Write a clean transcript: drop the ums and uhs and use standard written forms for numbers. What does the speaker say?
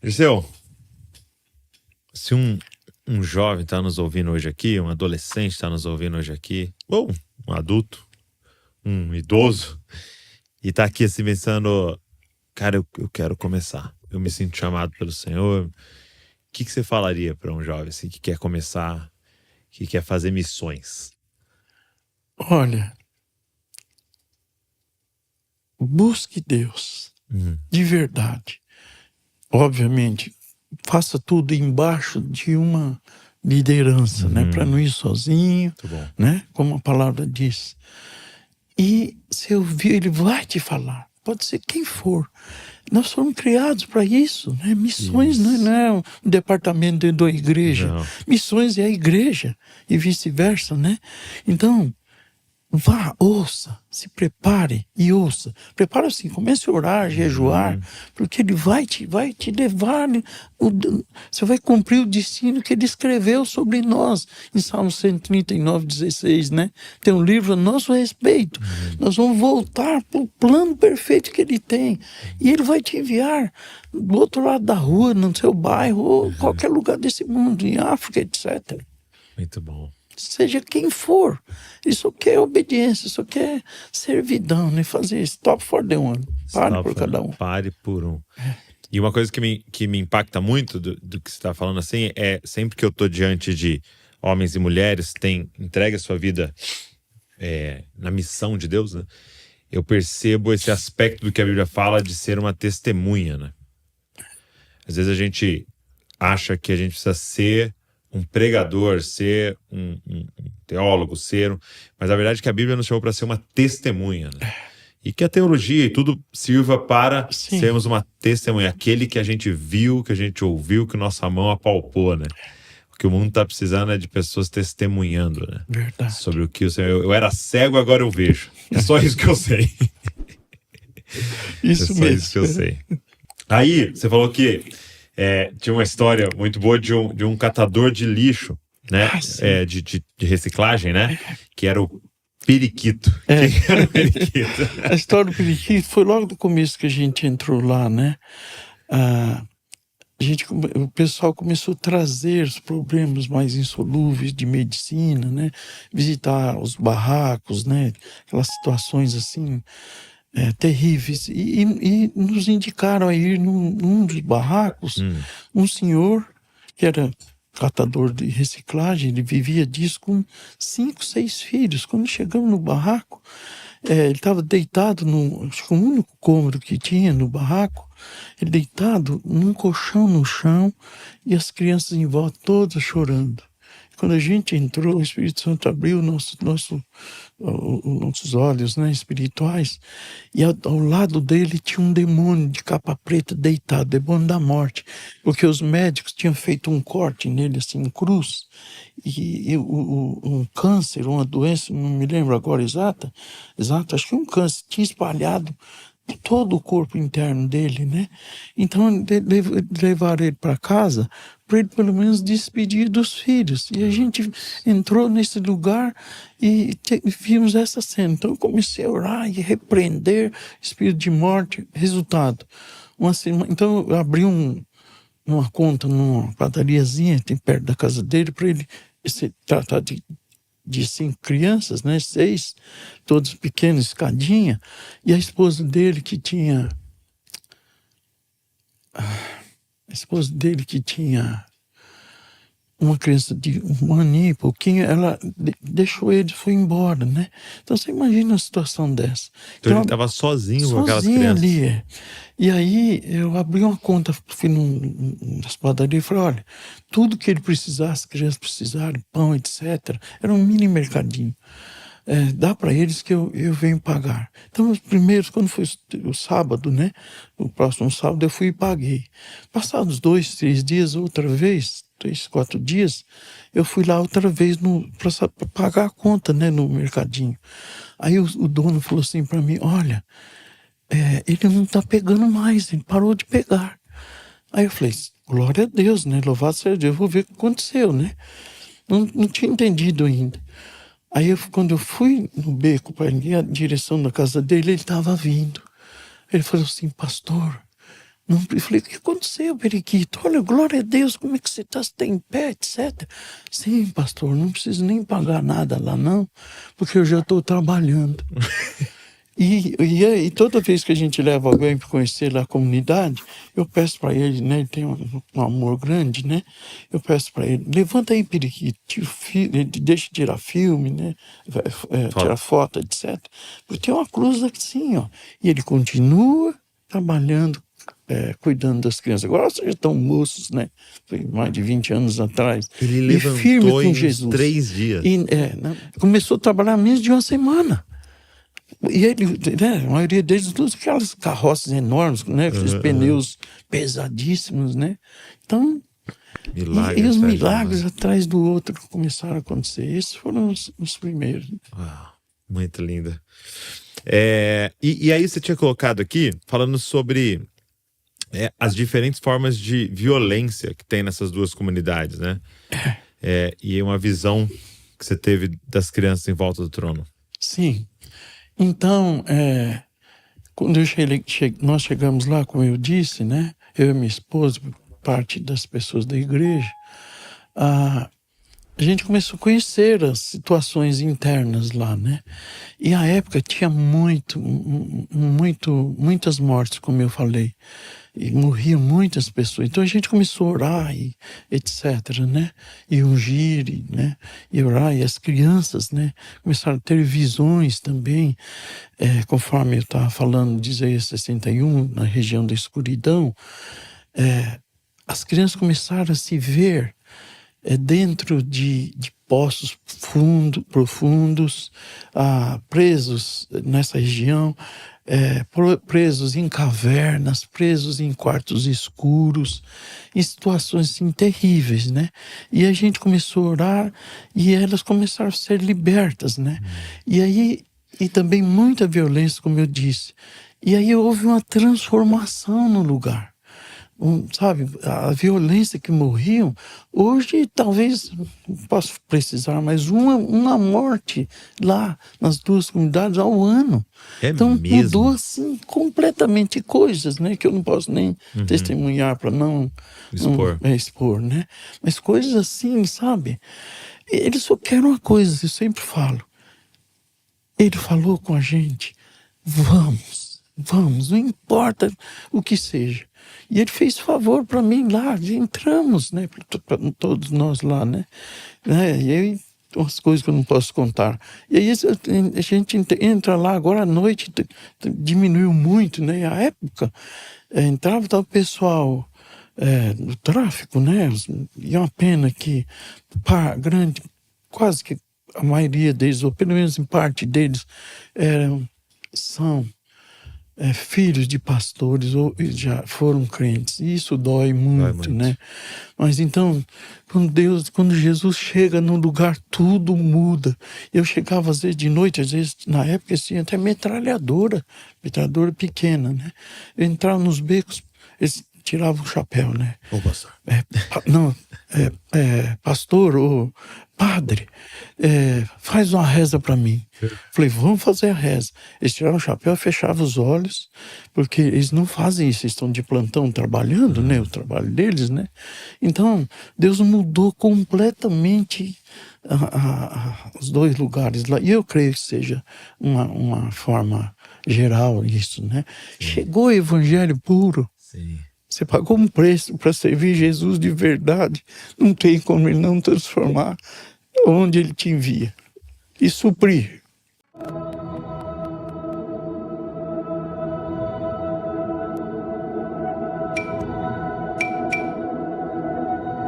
Giseu, se um jovem está nos ouvindo hoje aqui, um adolescente está nos ouvindo hoje aqui, ou um adulto, um idoso, e está aqui assim pensando, cara, eu quero começar. Eu me sinto chamado pelo Senhor. O que você falaria para um jovem assim, que quer começar, que quer fazer missões? Olha, busque Deus de verdade. Obviamente, faça tudo embaixo de uma liderança, né? Para não ir sozinho, né? Como a palavra diz. E se ouvir, ele vai te falar. Pode ser quem for. Nós fomos criados para isso, né? Missões não é um departamento dentro da igreja. Não. Missões é a igreja e vice-versa, né? Então, vá, ouça, se prepare e ouça. Prepara assim, comece a orar, jejuar, porque ele vai te levar, você vai cumprir o destino que ele escreveu sobre nós, em Salmo 139, 16, né? Tem um livro a nosso respeito. Nós vamos voltar para o plano perfeito que ele tem. E ele vai te enviar do outro lado da rua, no seu bairro, ou qualquer lugar desse mundo, em África, etc. Muito bom. Seja quem for, isso quer obediência, isso quer servidão, né? Fazer stop for the one, pare por cada um. Pare por um. E uma coisa que me impacta muito do que você está falando assim, é sempre que eu estou diante de homens e mulheres que têm entregue a sua vida na missão de Deus, né? Eu percebo esse aspecto do que a Bíblia fala de ser uma testemunha, né? Às vezes a gente acha que a gente precisa ser um pregador, ser um teólogo, mas a verdade é que a Bíblia nos chamou para ser uma testemunha, né? E que a teologia e tudo sirva para sermos uma testemunha. Aquele que a gente viu, que a gente ouviu, que nossa mão apalpou, né? O que o mundo está precisando é de pessoas testemunhando, né? Verdade. Sobre o que o Senhor... Eu era cego, agora eu vejo. É só isso que eu sei. Isso mesmo. É só isso que eu sei. Aí, você falou que tinha uma história muito boa de um catador de lixo, né? De reciclagem, né? Que era o periquito. Quem era o periquito? A história do periquito foi logo do começo que a gente entrou lá, né? O pessoal começou a trazer os problemas mais insolúveis de medicina, né? Visitar os barracos, né? Aquelas situações assim terríveis. E nos indicaram a ir num dos barracos, um senhor que era catador de reciclagem, ele vivia disso com 5, 6 filhos. Quando chegamos no barraco, ele estava deitado acho que o único cômodo que tinha no barraco, ele deitado num colchão no chão e as crianças em volta todas chorando. Quando a gente entrou, o Espírito Santo abriu nossos olhos, né, espirituais, e ao lado dele tinha um demônio de capa preta deitado, demônio da morte, porque os médicos tinham feito um corte nele, assim, em cruz, e um câncer, uma doença, não me lembro agora exato, acho que um câncer tinha espalhado todo o corpo interno dele, né? Então levaram ele para casa para ele pelo menos despedir dos filhos. E a gente entrou nesse lugar e vimos essa cena. Então eu comecei a orar e repreender espírito de morte. Resultado, então eu abri uma conta numa padariazinha tem perto da casa dele para ele se tratar de 5 crianças, né? 6, todos pequenos, escadinha, e a esposa dele que tinha uma criança de 1 aninho e pouquinho, ela deixou ele e foi embora, né? Então você imagina uma situação dessa. Então ele estava sozinho com aquelas crianças. Ali, E aí eu abri uma conta, fui nas padarias e falei, olha, tudo que ele precisasse, as crianças precisarem, pão, etc., era um mini mercadinho. Dá para eles que eu venho pagar. Então, os primeiros, quando foi o sábado, né? O próximo sábado eu fui e paguei. Passados 2, 3 dias, outra vez, 3, 4 dias, eu fui lá outra vez para pagar a conta, né? No mercadinho. Aí o dono falou assim para mim, olha, ele não está pegando mais, ele parou de pegar. Aí eu falei, glória a Deus, né? Louvado seja Deus, eu vou ver o que aconteceu, né? Não tinha entendido ainda. Aí quando eu fui no beco para ir na direção da casa dele, ele estava vindo. Ele falou assim, pastor, Não, eu falei, o que aconteceu, periquito? Olha, glória a Deus, como é que você está? Você está em pé, etc. Sim, pastor, não preciso nem pagar nada lá não, porque eu já estou trabalhando. E toda vez que a gente leva alguém para conhecer a comunidade, eu peço para ele, né? Ele tem um amor grande, né? Eu peço para ele, levanta aí, periquito, deixa tirar filme, né? Tirar foto, etc. Porque tem uma cruz assim, ó. E ele continua trabalhando, cuidando das crianças. Agora vocês já estão moços, né? Foi mais de 20 anos atrás. Ele E levantou firme com em Jesus. 3 dias. E, começou a trabalhar menos de uma semana. E ele, né, a maioria deles, todas aquelas carroças enormes, né, aqueles pneus pesadíssimos, né? Então, Milagres, e os milagres atrás do outro começaram a acontecer. Esses foram os primeiros. Muito linda. E aí você tinha colocado aqui, falando sobre as diferentes formas de violência que tem nessas duas comunidades, né? E uma visão que você teve das crianças em volta do trono. Sim. Então, quando nós chegamos lá, como eu disse, né? Eu e minha esposa, parte das pessoas da igreja, a gente começou a conhecer as situações internas lá, né? E a época tinha muitas mortes, como eu falei. E morriam muitas pessoas. Então a gente começou a orar e etc, né? E ungir, né? E orar. E as crianças, né? Começaram a ter visões também. Conforme eu estava falando de Isaías 61, na região da escuridão, as crianças começaram a se ver dentro de poços profundos, presos nessa região, presos em cavernas, presos em quartos escuros, em situações assim, terríveis, né? E a gente começou a orar e elas começaram a ser libertas, né? E aí, e também muita violência, como eu disse. E aí houve uma transformação no lugar. Sabe, a violência que morriam, hoje talvez posso precisar, mas uma morte lá nas duas comunidades ao ano. Então mesmo? mudou assim completamente coisas, né, que eu não posso nem testemunhar para não expor, né? Mas coisas assim, sabe? Eles só querem uma coisa, eu sempre falo. Ele falou com a gente, vamos, não importa o que seja. E ele fez favor para mim lá, entramos, né? Todos nós lá, né? E aí, umas coisas que eu não posso contar. E aí a gente entra lá, agora à noite diminuiu muito, né? A época, entrava o pessoal do tráfico, né? E é uma pena que grande, quase que a maioria deles, ou pelo menos em parte deles, são filhos de pastores ou já foram crentes. E isso dói muito, né? Mas então, quando Jesus chega num lugar, tudo muda. Eu chegava às vezes de noite, às vezes na época tinha até metralhadora pequena, né? Eu entrava nos becos, eles tiravam o chapéu, né? Ô, pastor. Pastor ou padre, faz uma reza para mim. Falei, vamos fazer a reza. Eles tiraram o chapéu, fechavam os olhos, porque eles não fazem isso, eles estão de plantão trabalhando, né? O trabalho deles, né? Então, Deus mudou completamente os dois lugares lá. E eu creio que seja uma forma geral isso, né? Sim. Chegou o evangelho puro. Sim. Você pagou um preço para servir Jesus de verdade. Não tem como ele não transformar onde ele te envia e suprir